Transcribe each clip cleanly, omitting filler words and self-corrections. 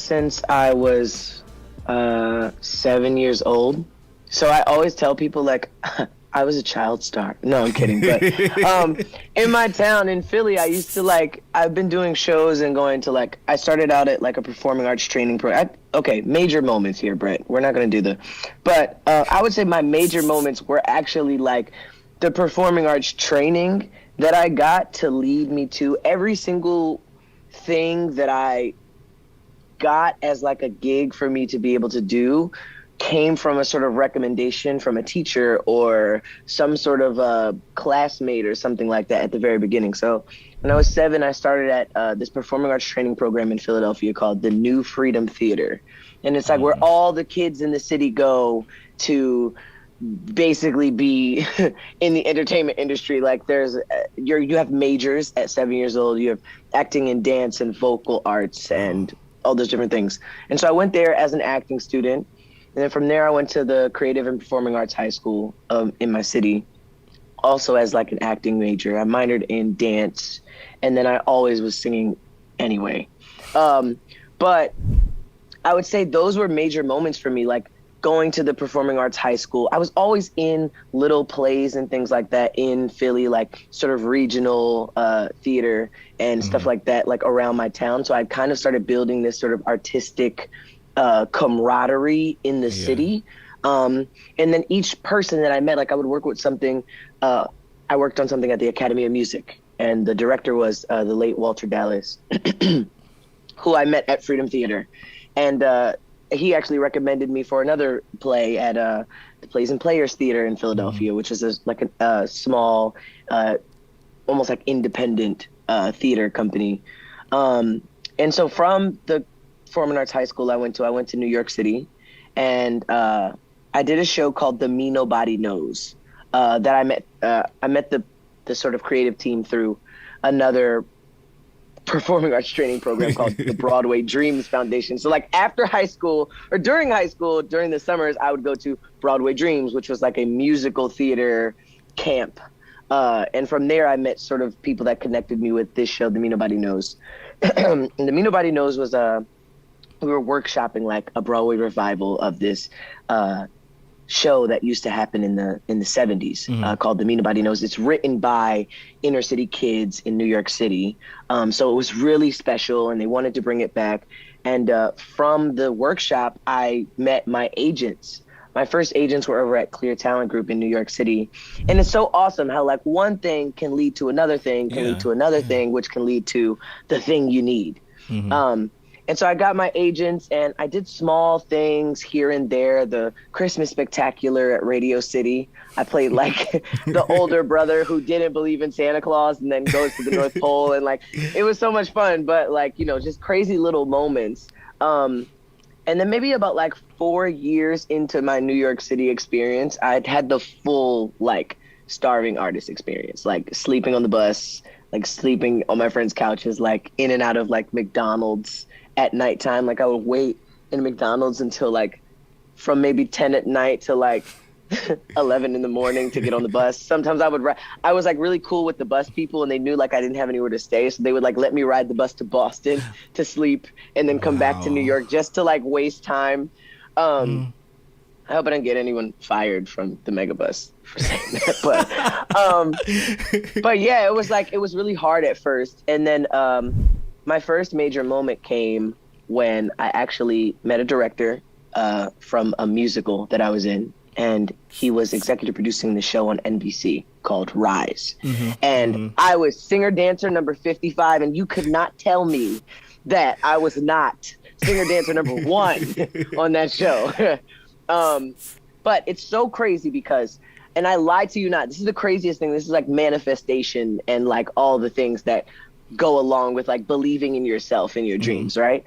since I was 7 years old. So I always tell people like I was a child star. No, I'm kidding. But in my town in Philly, I used to I've been doing shows and going to I started out at like a performing arts training program. Okay, major moments here, Brett. We're not going to do but I would say my major moments were actually like the performing arts training that I got to lead me to every single thing that I got as like a gig for me to be able to do came from a sort of recommendation from a teacher or some sort of a classmate or something like that at the very beginning. So when I was 7, I started at this performing arts training program in Philadelphia called the New Freedom Theater. And it's like where all the kids in the city go to basically be in the entertainment industry. Like you have majors at 7 years old, you have acting and dance and vocal arts and all those different things. And so I went there as an acting student. And then from there, I went to the Creative and Performing Arts High School in my city, also as like an acting major. I minored in dance, and then I always was singing anyway. But I would say those were major moments for me, like going to the Performing Arts High School. I was always in little plays and things like that in Philly, like sort of regional theater and stuff like that, like around my town. So I kind of started building this sort of artistic camaraderie in the city. And then each person that I met, like I would work with something, I worked on something at the Academy of Music, and the director was the late Walter Dallas, who I met at Freedom Theater. And he actually recommended me for another play at the Plays and Players Theater in Philadelphia, which is a small, almost like independent theater company. And so from the Performing Arts High School I went to New York City, and I did a show called The Me Nobody Knows that I met the sort of creative team through another performing arts training program called the Broadway Dreams Foundation. So like after high school or during high school, during the summers, I would go to Broadway Dreams, which was like a musical theater camp. And from there, I met sort of people that connected me with this show, The Me Nobody Knows. And The Me Nobody Knows was we were workshopping like a Broadway revival of this show that used to happen in the 70s called The Me Nobody Knows. It's written by inner city kids in New York City. So it was really special, and they wanted to bring it back. And from the workshop, I met my agents. My first agents were over at Clear Talent Group in New York City. And it's so awesome how like one thing can lead to another thing, lead to another thing, which can lead to the thing you need. And so I got my agents, and I did small things here and there. The Christmas Spectacular at Radio City. I played like the older brother who didn't believe in Santa Claus and then goes to the North Pole. And like, it was so much fun, but like, just crazy little moments. And then maybe about like 4 years into my New York City experience, I'd had the full like starving artist experience, like sleeping on the bus, like sleeping on my friends' couches, like in and out of like McDonald's at nighttime. Like I would wait in McDonald's until like from maybe 10 at night to like 11 in the morning to get on the bus. Sometimes I was like really cool with the bus people, and they knew like I didn't have anywhere to stay. So they would like let me ride the bus to Boston to sleep and then come back to New York just to like waste time. I hope I didn't get anyone fired from the Megabus for saying that. But yeah, it was really hard at first. And then my first major moment came when I actually met a director from a musical that I was in, and he was executive producing the show on NBC called Rise. And I was singer dancer number 55, and you could not tell me that I was not singer dancer number 1 on that show. But it's so crazy because, and I lied to you not, this is the craziest thing. This is like manifestation and like all the things that go along with like believing in yourself and your dreams, right?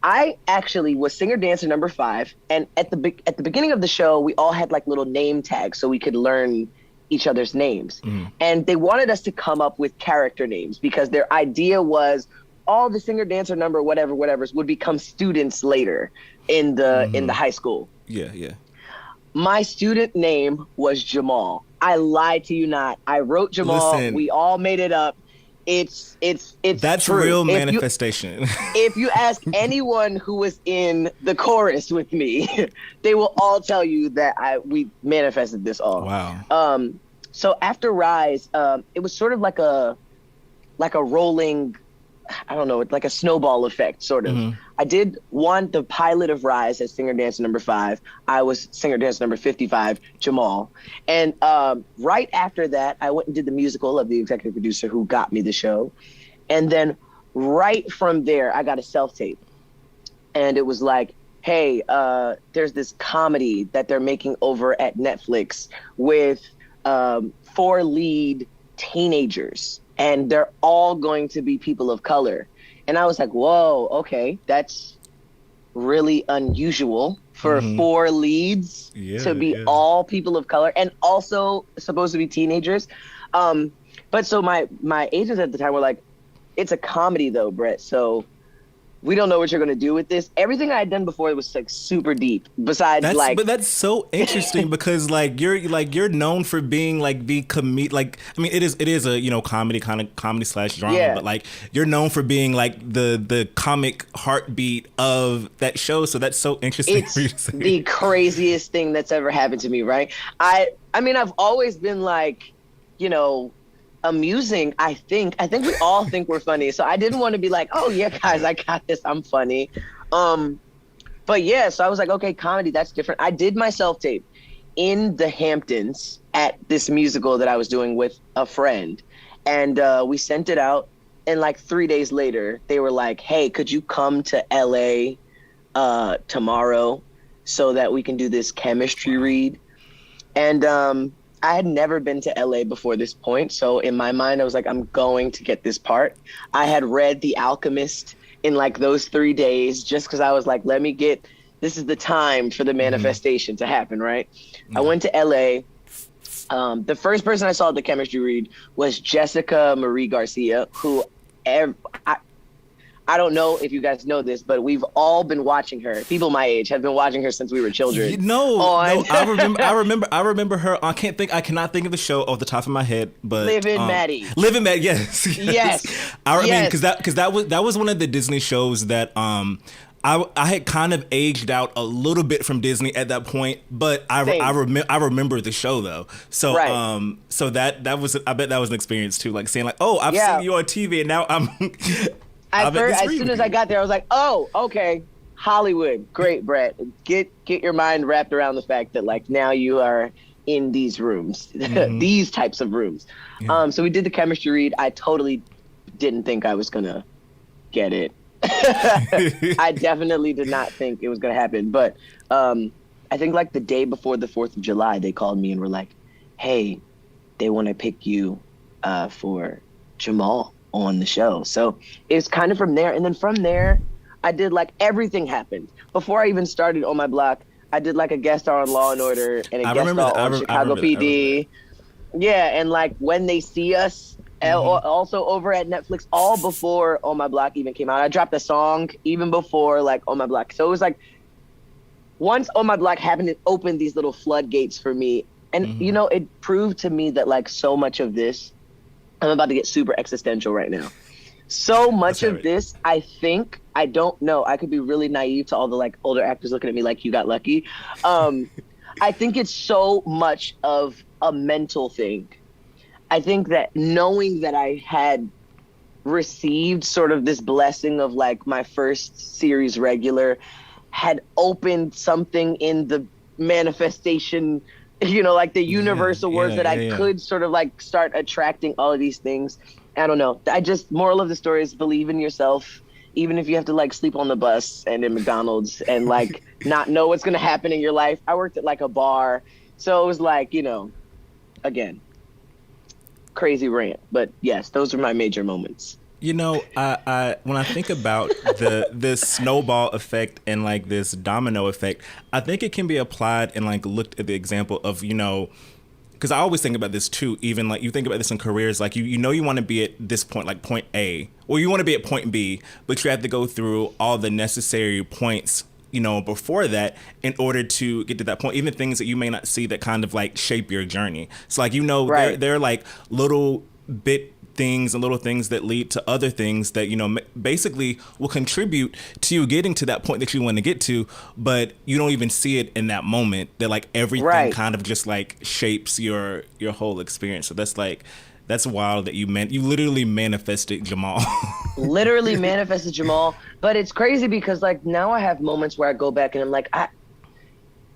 I actually was singer dancer number 5, and at the beginning of the show, we all had like little name tags so we could learn each other's names. And they wanted us to come up with character names because their idea was all the singer dancer number whatever's would become students later in the high school. Yeah. My student name was Jamal. I lied to you not. I wrote Jamal. Listen. We all made it up. it's That's true. real manifestation. If you ask anyone who was in the chorus with me, they will all tell you that we manifested this all. Wow. So after Rise, it was sort of like a rolling, I don't know, like a snowball effect, sort of. Mm-hmm. I did the pilot of Rise as singer dancer number 5. I was singer dancer number 55, Jamal. And right after that, I went and did the musical of the executive producer who got me the show. And then right from there, I got a self-tape. And it was like, hey, there's this comedy that they're making over at Netflix with 4 lead teenagers. And they're all going to be people of color. And I was like, whoa, okay, that's really unusual for 4 leads to be all people of color and also supposed to be teenagers. But so my agents at the time were like, it's a comedy though, Brett. So we don't know what you're going to do with this. Everything I had done before was like super deep. Besides, but that's so interesting because you're known for being like the like, I mean, it is a, you know, comedy / drama, but like you're known for being like the comic heartbeat of that show. So that's so interesting. It's the craziest thing that's ever happened to me. Right. I mean, I've always been like, you know, amusing. I think we all think we're funny. So I didn't want to be like, oh yeah, guys, I got this, I'm funny. But yeah, so I was like, okay, comedy, that's different. I did my self-tape in the Hamptons at this musical that I was doing with a friend. And we sent it out. And like 3 days later, they were like, hey, could you come to LA tomorrow so that we can do this chemistry read? And I had never been to LA before this point. So in my mind, I was like, I'm going to get this part. I had read The Alchemist in like those 3 days just because I was like, this is the time for the manifestation to happen, right? I went to LA. The first person I saw at the chemistry read was Jessica Marie Garcia, who I don't know if you guys know this, but we've all been watching her. People my age have been watching her since we were children. No, I remember her. I cannot think of the show off the top of my head, but Liv and Maddie. Liv and Maddie, yes. Yes. I mean, because that was one of the Disney shows that I had kind of aged out a little bit from Disney at that point, but I remember the show though. So right. So that was, I bet that was an experience too, like saying like, oh, I've seen you on TV and now I'm. As soon as I got there, I was like, oh, okay, Hollywood, great, Brett. Get your mind wrapped around the fact that like now you are in these rooms, these types of rooms. Yeah. So we did the chemistry read. I totally didn't think I was gonna get it. I definitely did not think it was gonna happen. But I think like the day before the 4th of July, they called me and were like, hey, they want to pick you for Jamal on the show. So it's kind of from there. And then from there, I did like everything happened. Before I even started On My Block, I did like a guest star on Law and Order and a guest star on Chicago PD. Yeah, and like When They See Us, also over at Netflix, all before On My Block even came out. I dropped a song even before like On My Block. So it was like once On My Block happened, it opened these little floodgates for me. And you know, it proved to me that like so much of this, I'm about to get super existential right now. So much of this, I think, I don't know, I could be really naive to all the like older actors looking at me like you got lucky. I think it's so much of a mental thing. I think that knowing that I had received sort of this blessing of like my first series regular had opened something in the manifestation, you know, like the universal words that I could sort of like start attracting all of these things. I don't know. Moral of the story is believe in yourself, even if you have to like sleep on the bus and in McDonald's and like not know what's going to happen in your life. I worked at like a bar. So it was like, you know, again, crazy rant. But yes, those are my major moments. You know, I when I think about this snowball effect and like this domino effect, I think it can be applied and like looked at the example of, you know, because I always think about this too, even like you think about this in careers, like you know you want to be at this point, like point A, or you want to be at point B, but you have to go through all the necessary points, you know, before that in order to get to that point, even things that you may not see that kind of like shape your journey. So like, you know, they're like little bit things and little things that lead to other things that, you know, basically will contribute to you getting to that point that you want to get to, but you don't even see it in that moment. That like everything kind of just like shapes your whole experience. So that's wild that you literally manifested Jamal. Literally manifested Jamal. But it's crazy because like now I have moments where I go back and I'm like,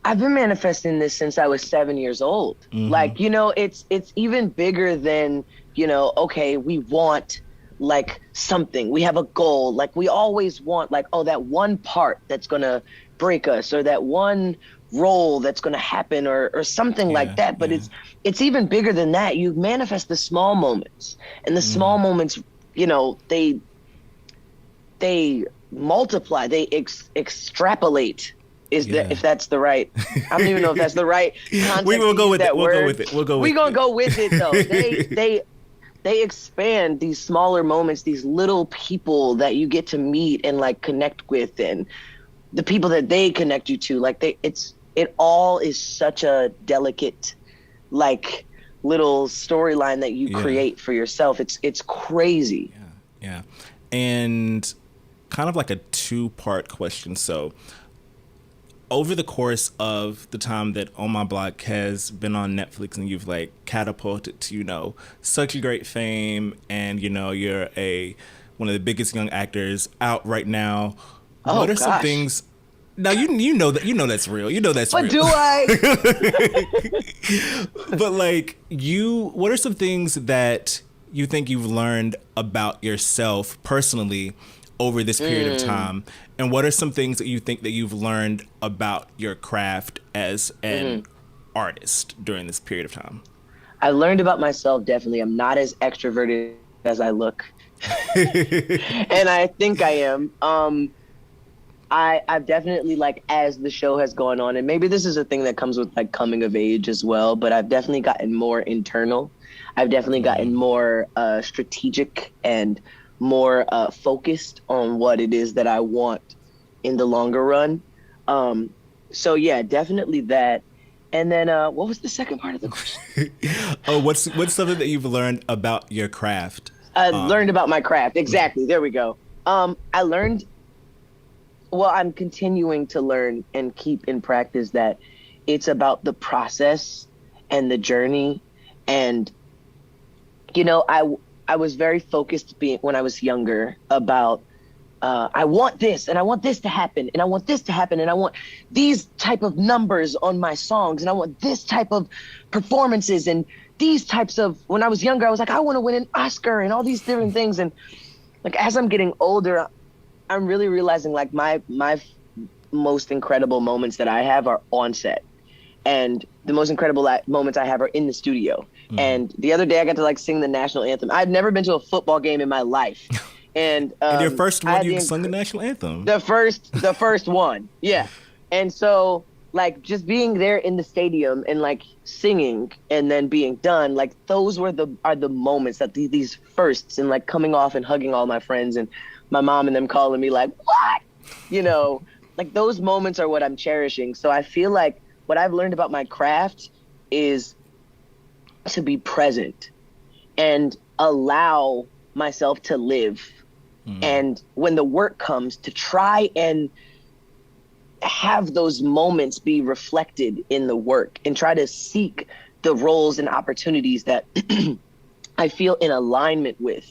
I've been manifesting this since I was 7 years old. Mm-hmm. Like, you know, it's even bigger than, you know, okay, we want like something, we have a goal. Like we always want like, oh, that one part that's going to break us, or that one role that's going to happen, or something like that. But it's even bigger than that. You manifest the small moments, and the small moments, you know, they multiply, they extrapolate. If that's the right, I don't even know if that's the right context. We will go with it. We're gonna go with it though. They expand these smaller moments, these little people that you get to meet and like connect with, and the people that they connect you to. Like it all is such a delicate, like little storyline that you create for yourself. It's crazy. Yeah. And kind of like a 2-part question. So over the course of the time that On My Block has been on Netflix and you've like catapulted to, you know, such a great fame, and, you know, you're one of the biggest young actors out right now. What are some things? Now you know that's real. You know that's real. But do I? But like what are some things that you think you've learned about yourself personally over this period of time? And what are some things that you think that you've learned about your craft as an artist during this period of time? I learned about myself, definitely. I'm not as extroverted as I look. And I think I am. I've definitely, like, as the show has gone on, and maybe this is a thing that comes with like coming of age as well, but I've definitely gotten more internal. I've definitely gotten more strategic and more focused on what it is that I want in the longer run. So yeah, definitely that. And then what was the second part of the question? What's something that you've learned about your craft? I learned about my craft. Exactly. There we go. I learned, well, I'm continuing to learn and keep in practice that it's about the process and the journey. And, you know, I was very focused when I was younger about I want this, and I want this to happen, and I want this to happen, and I want these type of numbers on my songs, and I want this type of performances, and these types of, when I was younger, I was like, I want to win an Oscar and all these different things. And like, as I'm getting older, I'm really realizing like my most incredible moments that I have are on set. And the most incredible moments I have are in the studio. Mm. And the other day I got to like sing the national anthem. I've never been to a football game in my life. And your first one, you sung the national anthem. The first one, yeah. And so like just being there in the stadium and like singing and then being done, like those are the moments that these firsts, and like coming off and hugging all my friends and my mom and them calling me like, what? You know, like those moments are what I'm cherishing. So I feel like what I've learned about my craft is to be present and allow myself to live. Mm. And when the work comes, to try and have those moments be reflected in the work and try to seek the roles and opportunities that I feel in alignment with